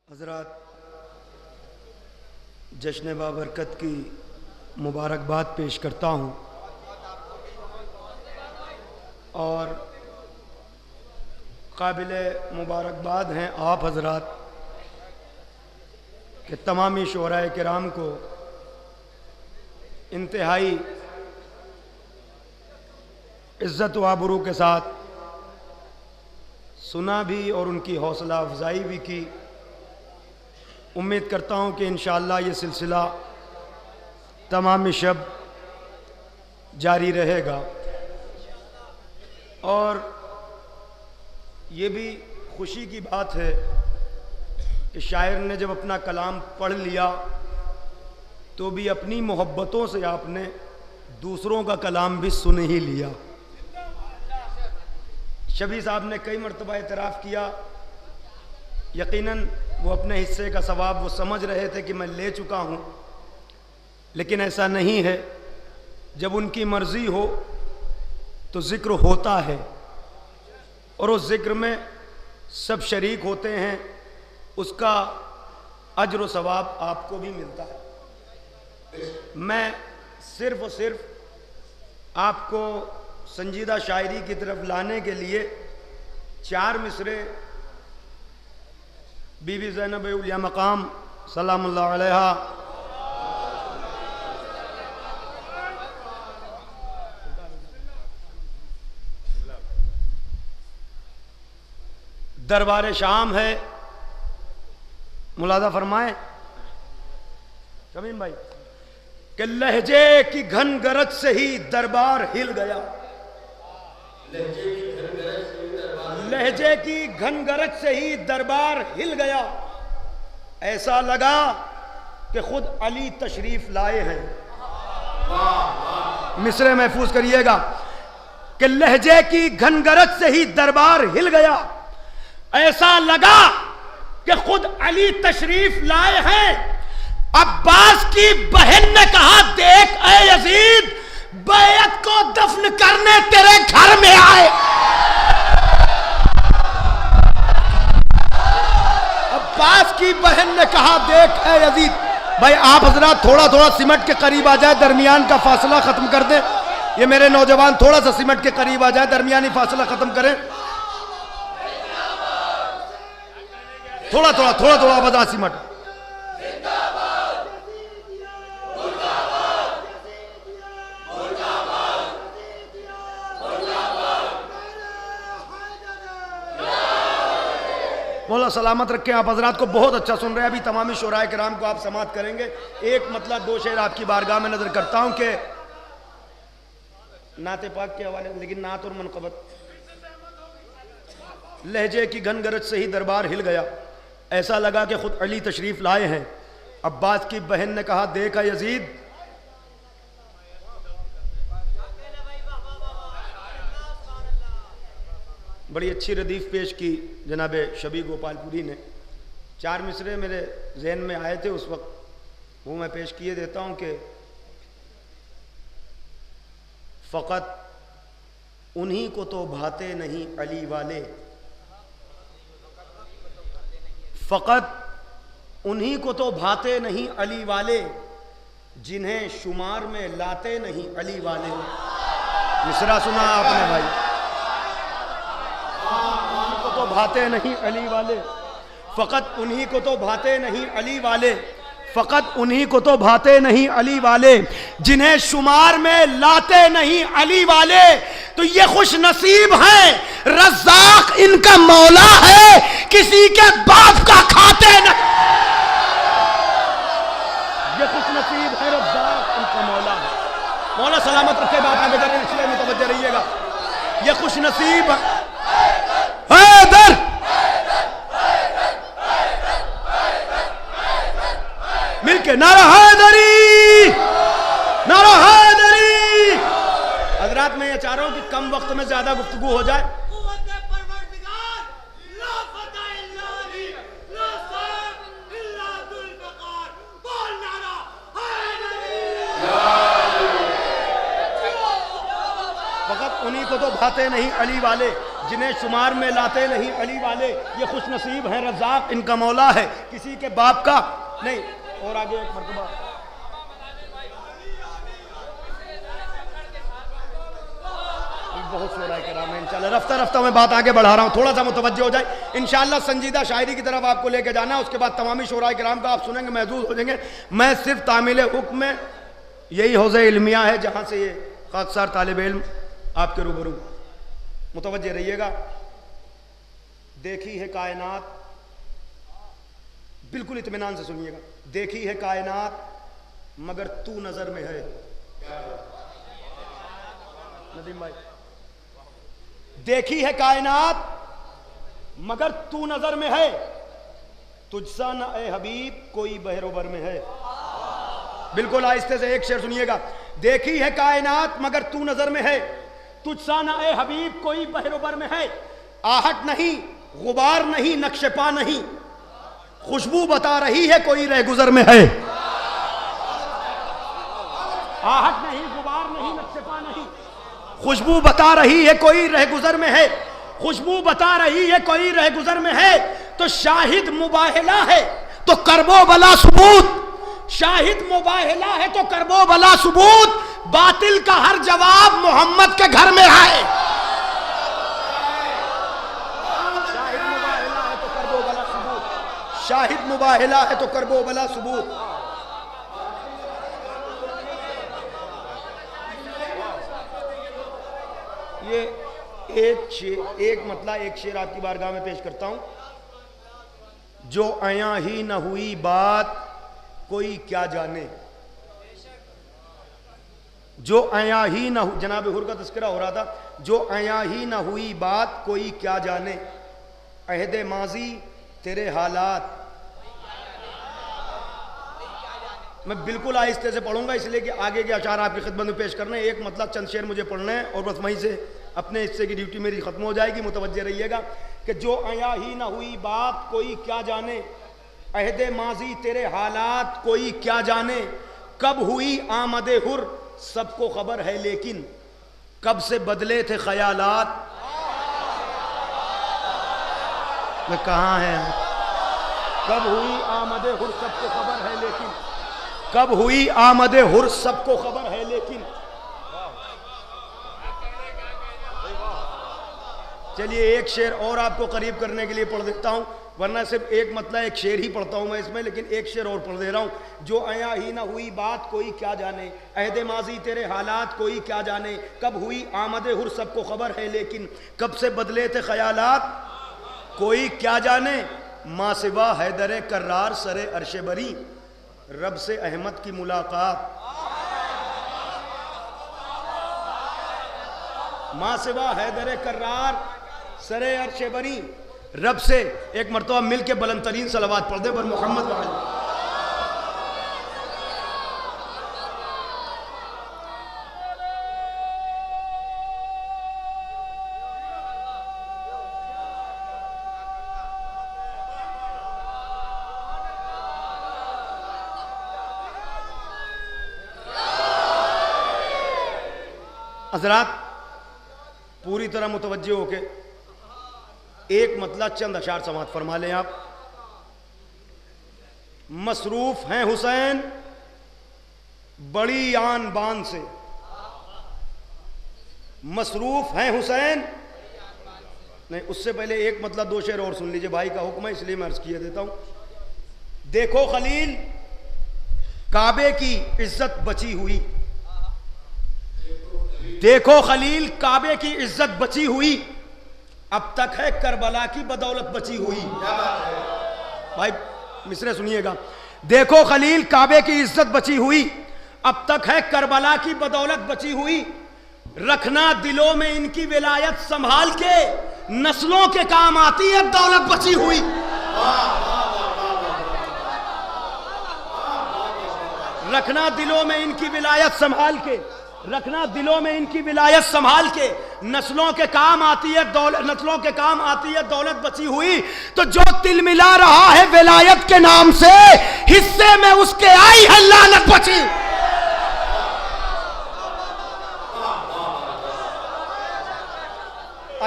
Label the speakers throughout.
Speaker 1: हज़रात, जश्न बाबरकत की मुबारकबाद पेश करता हूँ और काबिल मुबारकबाद हैं आप हज़रात कि तमामी शोराए किराम को इंतहाई इज़्ज़त व आबरू के साथ सुना भी और उनकी हौसला अफजाई भी की। उम्मीद करता हूँ कि इंशाअल्लाह ये सिलसिला तमाम शब जारी रहेगा। और ये भी खुशी की बात है कि शायर ने जब अपना कलाम पढ़ लिया तो भी अपनी मोहब्बतों से आपने दूसरों का कलाम भी सुन ही लिया। शबी साहब ने कई मरतबा एतराफ़ किया, यकीनन वो अपने हिस्से का सवाब वो समझ रहे थे कि मैं ले चुका हूँ, लेकिन ऐसा नहीं है। जब उनकी मर्ज़ी हो तो ज़िक्र होता है और उस ज़िक्र में सब शरीक होते हैं, उसका अज्र व सवाब आपको भी मिलता है। मैं सिर्फ़ और सिर्फ आपको संजीदा शायरी की तरफ लाने के लिए 4 मिसरे बीबी ज़ैनब उलिया मकाम सलामुल्लाह अलैहा दरबार शाम है, मुलादा फरमाएं शमीम भाई कि लहजे की घन गरज से ही दरबार हिल गया। लहजे की घन गरज से ही दरबार हिल गया, ऐसा लगा कि खुद अली तशरीफ लाए हैं। मिसरे महफूज करिएगा कि लहजे की घन गरज से ही दरबार हिल गया, ऐसा लगा कि खुद अली तशरीफ लाए हैं। अब्बास की बहन ने कहा, देख ऐ यजीद, बैयत को दफन करने तेरे घर में आए। अब्बास की बहन ने कहा, देख ऐ यजीद। भाई आप हजरात थोड़ा थोड़ा सिमट के करीब आ जाए, दरमियान का फासला खत्म कर दे। ये मेरे नौजवान थोड़ा सा सिमट के करीब आ जाए, दरमियानी फासला खत्म करें। थोड़ा थोड़ा बजा सिमट। मौला सलामत रखें। आप हजरात को बहुत अच्छा सुन रहे हैं। अभी तमामी शोराए किराम को आप समात करेंगे। एक मतलब 2 शेर आपकी बारगाह में नजर करता हूं कि नाते पाक के हवाले, लेकिन नात और मनकबत। लहजे की घन गरज से ही दरबार हिल गया, ऐसा लगा कि खुद अली तशरीफ लाए हैं। अब्बास की बहन ने कहा, देखा यजीद, बड़ी अच्छी रदीफ पेश की जनाब शबी गोपालपुरी ने। 4 मिसरे मेरे जहन में आए थे उस वक्त, वो मैं पेश किए देता हूं कि फ़कत उन्हीं को तो भाते नहीं अली वाले, फ़कत उन्हीं को तो भाते नहीं अली वाले, जिन्हें शुमार में लाते नहीं अली वाले। मिसरा सुना आपने भाई, तो भाते नहीं अली वाले, फ़कत उन्हीं को तो भाते नहीं अली वाले, फ़कत उन्हीं को तो भाते नहीं अली वाले, जिन्हें शुमार में लाते नहीं अली वाले। तो ये खुश नसीब हैं, रज़्ज़ाक़ इनका मौला है, किसी के बाप का खाते नहीं। ये खुश नसीब है, रज़्ज़ाक़ इनका मौला है। मौला सलामत रखे। बात आगे जाने इसलिए मुतवज्जह रहिएगा। ये खुश नसीब हैदर, मिलके नारा हैदरी, नारा हैदरी। हजरात मैं ये चाह रहा हूं कि कम वक्त में ज्यादा गुफ्तगू हो जाए। फकत उन्हीं को तो भाते नहीं अली वाले, जिन्हें शुमार में लाते नहीं अली वाले। ये खुश नसीब है रज़ाक, इनका मौला है, किसी के बाप का नहीं। और आगे एक मरतबा बहुत शोरा कराम है इंशाल्लाह। रफ्ता रफ्ता मैं बात आगे बढ़ा रहा हूँ, थोड़ा सा मुतवज्जो हो जाए इंशाल्लाह। संजीदा शायरी की तरफ आपको लेके जाना है, उसके बाद तमामी शोरा कराम का आप सुनेंगे, महसूस हो जाएंगे। मैं सिर्फ तामील हुक्म में, यही हौज़े इल्मिया है जहाँ से ये खाकसार तालिब इल्म आपके रूबरू। मुतवज्जे रहिएगा। देखी है कायनात, बिल्कुल इत्मीनान से सुनिएगा। देखी है कायनात मगर तू नजर में है। नदीम भाई, देखी है कायनात मगर तू नजर में है, तुझसा न ए हबीब कोई बहरोबर में है। बिल्कुल आहिस्ते से एक शेर सुनिएगा। देखी है कायनात मगर तू नजर में है, तुझसा न ए हबीब कोई बहरोबर में है। आहट नहीं, गुबार नहीं, नक्शेपा नहीं, खुशबू बता रही है कोई रहगुजर में है। आहट नहीं, गुबार नहीं, नक्शेपा नहीं, खुशबू बता रही है कोई रहगुजर में है। खुशबू बता रही है कोई रहगुजर में है। तो शाहिद मुबाहिला है तो करबो बला सबूत, शाहिद मुबाहिला है तो करबो बला सबूत, बातिल का हर जवाब मोहम्मद के घर में है। शाहिद मुबाहिला है तो करबो बला सबूत, शाहिद मुबाहिला है तो करबो बला सबूत। ये एक मतलब एक शेर आपकी बारगाह में पेश करता हूं। जो आया ही न हुई बात कोई क्या जाने, जो आया ही न, जनाब हुर का तस्करा हो रहा था। जो आया ही न हुई बात कोई क्या जाने, अहदे माजी तेरे हालात। मैं बिल्कुल आहिस्ते से पढ़ूंगा इसलिए कि आगे के अशार आपकी खिदमत में पेश करने। एक मतलब चंद शेर मुझे पढ़ने हैं और बस वहीं से अपने हिस्से की ड्यूटी मेरी खत्म हो जाएगी। मुतवज्जे रहिएगा कि जो आया ही ना हुई बात कोई क्या जाने, अहदे माजी तेरे हालात कोई क्या जाने। कब हुई आमदे हुर सबको खबर है लेकिन कब से बदले थे ख्यालात। मैं कहाँ है? कब हुई आमदे हुर सबको खबर है लेकिन, कब हुई आमदे हुर सबको खबर है लेकिन। चलिए एक शेर और आपको करीब करने के लिए पढ़ देता हूं, वरना सिर्फ एक मतलब एक शेर ही पढ़ता हूं मैं इसमें, लेकिन एक शेर और पढ़ दे रहा हूं। जो आया ही ना हुई बात कोई क्या जाने, अहदे माजी तेरे हालात कोई क्या जाने। कब हुई आमदे हुर सबको खबर है लेकिन कब से बदले थे ख्यालात कोई क्या जाने। माँ सिवा हैदर कर्रार सरे अर्शे बरी, रब से अहमद की मुलाकात। माँ सिवा हैदर कर्रार सरे अर्शे बरी, रब से। एक मरतबा मिल के बुलंद तरीन सलवात पढ़ दे पर मोहम्मद वाले। हजरात पूरी तरह मुतवज्जे होके एक मतलब चंद अशार समात फरमा लें आप। मसरूफ हैं हुसैन बड़ी आन बान से, मसरूफ हैं हुसैन। नहीं, उससे पहले एक मतलब दो शेर और सुन लीजिए, भाई का हुक्म है इसलिए मैं अर्ज किया देता हूं। देखो खलील काबे की इज्जत बची हुई, देखो खलील काबे की इज्जत बची हुई, अब तक है करबला की बदौलत बची हुई। भाई मिसरे सुनिएगा। देखो खलील काबे की इज्जत बची हुई, अब तक है करबला की बदौलत बची हुई। रखना दिलों में इनकी विलायत संभाल के, नस्लों के काम आती है दौलत बची हुई। रखना दिलों में इनकी विलायत संभाल के, रखना दिलों में इनकी विलायत संभाल के, नस्लों के काम आती है दौलत, नस्लों के काम आती है दौलत बची हुई। तो जो तिल मिला रहा है विलायत के नाम से, हिस्से में उसके आई है लानत बची।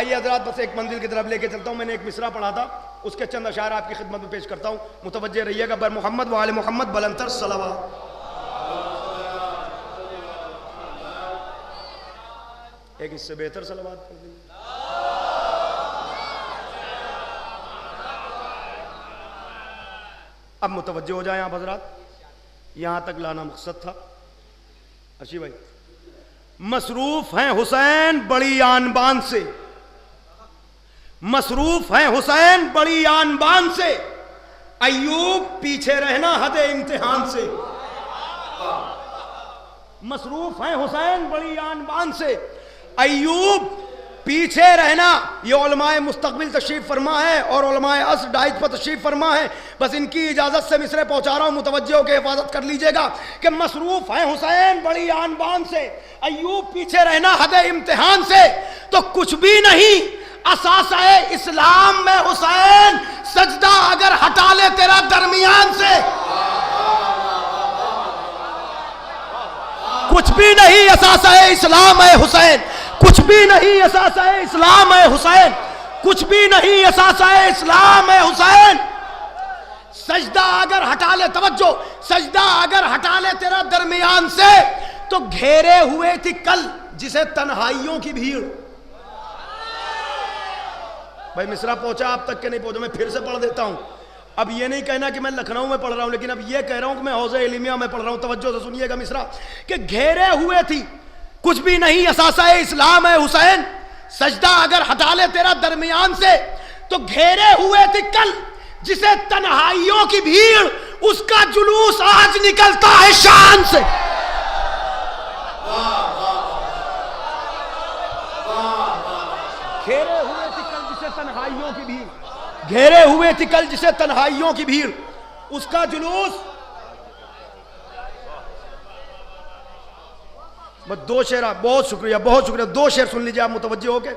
Speaker 1: आइए हजरात, बस एक मंजिल की तरफ लेके चलता हूँ। मैंने एक मिसरा पढ़ा था, उसके चंद अशार आपकी खिदमत में पेश करता हूँ। मुतवज्जे रहिएगा। बर मोहम्मद व आले मोहम्मद बलंतर सलावत। एक इससे बेहतर सलावत कर दी। अब मुतवज्जे हो जाए आप हजरात, यहां तक लाना मकसद था। अर्शी भाई, मसरूफ हैं हुसैन बड़ी आन बान से, मसरूफ हैं हुसैन बड़ी आन बान से, अय्यूब पीछे रहना हदे इम्तिहान से। मसरूफ हैं हुसैन बड़ी आन बान से, अय्यूब पीछे रहना। ये उलमाए मुस्तकबिल तशरीफ फरमा है और उलमाए असर डाइट पर तशरीफ फरमा है। बस इनकी इजाजत से मिसरे पहुंचा रहा हूं, मुतवज्जों के हिफाजत कर लीजिएगा कि मसरूफ है हुसैन बड़ी आन बान से, अय्यूब पीछे रहना हदे इम्तिहान से। तो कुछ भी नहीं असासा इस्लाम में हुसैन, सजदा अगर हटा ले तेरा दरमियान से। कुछ भी नहीं असासा इस्लाम है हुसैन, कुछ भी नहीं असासा इस्लाम है हुसैन, कुछ भी नहीं असासा इस्लाम है हुसैन। सजदा अगर हटा ले, तवज्जो, सजदा अगर हटा ले तेरा दरमियान से, तो घेरे हुए थी कल जिसे तन्हाइयों की भीड़। भाई मिसरा पहुंचा आप तक के नहीं पहुंचा, मैं फिर से पढ़ देता हूं। अब ये नहीं कहना कि मैं लखनऊ में पढ़ रहा हूं, लेकिन अब ये कह रहा हूं कि मैं हौज़े इल्मिया में पढ़ रहा हूं। तवज्जो से सुनिएगा मिसरा कि घेरे हुए थी, कुछ भी नहीं असासा इस्लाम है हुसैन, सजदा अगर हटा ले तेरा दरमियान से, तो घेरे हुए थी कल जिसे तन्हाइयों की भीड़, उसका जुलूस आज निकलता है शान से। घेरे हुए थी कल जिसे तन्हाइयों की भीड़, घेरे हुए थी कल जिसे तन्हाइयों की भीड़, उसका जुलूस। दो शेर, बहुत शुक्रिया, बहुत शुक्रिया। दो शेर सुन लीजिए आप मुतवज्जे होके।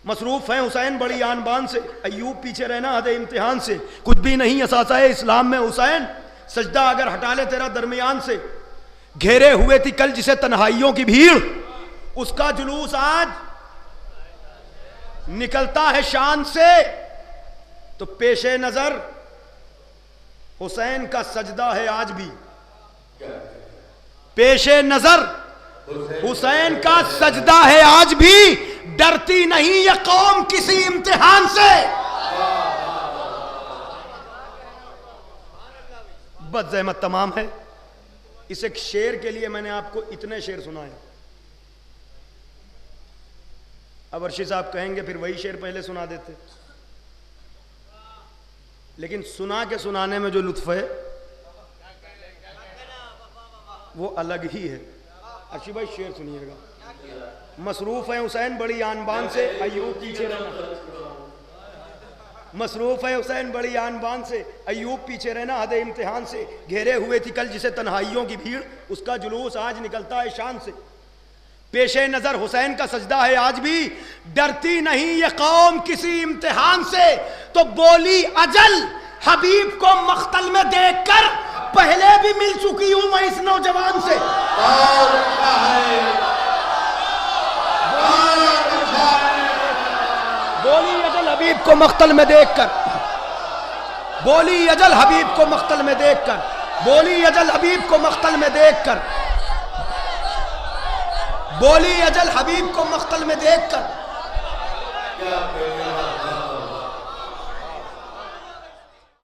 Speaker 1: मसरूफ हैं हुसैन बड़ी आन बान से, अय्यूब पीछे रहना हदे इम्तिहान से, कुछ भी नहीं असासा है इस्लाम में हुसैन, सजदा अगर हटा ले तेरा दरमियान से। घेरे हुए थी कल जिसे तन्हाइयों की भीड़, उसका जुलूस आज निकलता है शान से। तो पेशे नजर हुसैन का सजदा है आज भी, पेशे नजर हुसैन का सजदा है आज भी, डरती नहीं ये कौम किसी इम्तिहान से। बस ज़हमत तमाम है। इस एक शेर के लिए मैंने आपको इतने शेर सुनाए। अब अर्शी साहब कहेंगे फिर वही शेर पहले सुना देते, लेकिन सुना के सुनाने में जो लुत्फ है वो अलग ही है। अर्शी भाई शेर सुनिएगा। मसरूफ है हुसैन बड़ी आन बान से, अय्यूब पीछे रहना। मसरूफ है हुसैन बड़ी आन बान से, अय्यूब पीछे रहना हदे इम्तिहान से। घेरे हुए थी कल जिसे तन्हाइयों की भीड़, उसका जुलूस आज निकलता है शान से। पेशे नजर हुसैन का सजदा है आज भी, डरती नहीं ये कौम किसी इम्तिहान से। तो बोली अजल हबीब को मख्तल में देखकर, पहले भी मिल चुकी हूं मैं इस नौजवान से। बोली अजल हबीब को मख्तल में देखकर, बोली अजल हबीब को मख्तल में देखकर, बोली अजल हबीब को मख्तल में देखकर, बोली अजल हबीब को मख्तल में देखकर।